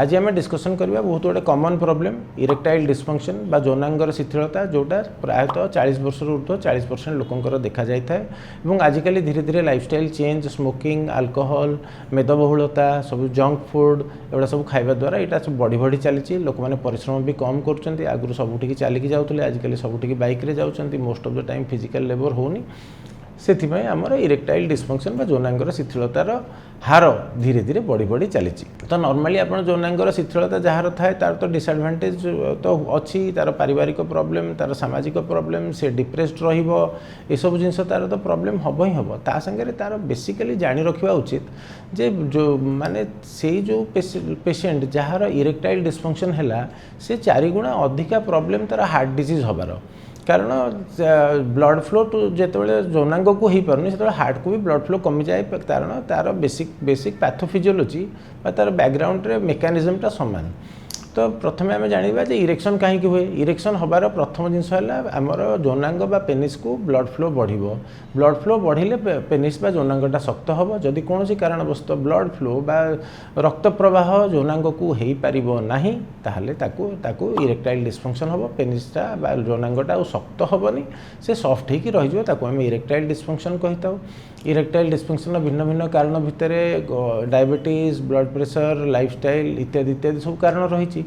आज आम डिस्कसन करवा बहुत गुटे कॉमन प्रॉब्लम इरेक्टाइल डिस्फंक्शन बा यौनांगर शिथिलता जोटा प्रायतः 40 वर्ष ऊर्ध्व 40% लोकंकर देखा जाए और आजिकल धीरे धीरे लाइफस्टाइल चेंज स्मोकिंग अल्कोहल मेदबहुलता सब जंक फूड एगुड़ा सब खाଇବା द्वारा यहाँ सब बढ़ी बढ़ी चली लोक मैंने परिश्रम भी कम कर आगुरी सबुठी चलिकी जाऊे आजिकल सबुठी बाइक जाऊँच most of the time physical labour होनी से आमर इरेक्टाइल डिस्फंक्शन बा यौनांगर शिथिलतार हार धीरे धीरे बढ़ी बढ़ी चली तो नॉर्मली आप यौनांगर शिथिलता जार थाए तार तो डिसएडवांटेज तो अच्छी तार पारिवारिक प्रॉब्लम तार सामाजिक प्रॉब्लम से डिप्रेस्ड रही सब जिनस तार तो प्रॉब्लम हम ही हम ता संगे तार बेसिकली जानी रखा उचित जे जो माने से जो पेशेंट जार इरेक्टाइल डिस्फंक्शन है से 4 गुणा अधिका प्रॉब्लम तार हार्ट डिजीज हबार कारण ब्लड फ्लो जिते यौनांग को हो पारनी से हार्ट को भी ब्लड फ्लो कमी जाए कारण तार बेसिक पैथोफिजियोलॉजी तार बैकग्राउंड रे मेकानिज्मटा सामान तो प्रथम आम जाना जे इरेक्शन कहीं हुए इरेक्शन हबार प्रथम जिनस आमर यौनांग बा पेनिस को ब्लड फ्लो बढ़िबो ब्लड फ्लो बढ़िले पेनिस बा यौनांगटा शक्त हम जदि कौन कारणवश ब्लड फ्लो बा रक्त प्रवाह यौनांग को हो पारिबो नाही ताहले ताकू इरेक्टाइल डिस्फंक्शन हम पेनिसटा बा यौनांगटा शक्त हेनी से सफ्ट होकर रही ताकू आम इरेक्टाइल डिस्फंक्शन कही था इरेक्टाइल डिस्फंक्शन भिन्न भिन्न कारण भितर डायबिटीज ब्लड प्रेशर लाइफस्टाइल इत्यादि इत्यादि सब कारण रही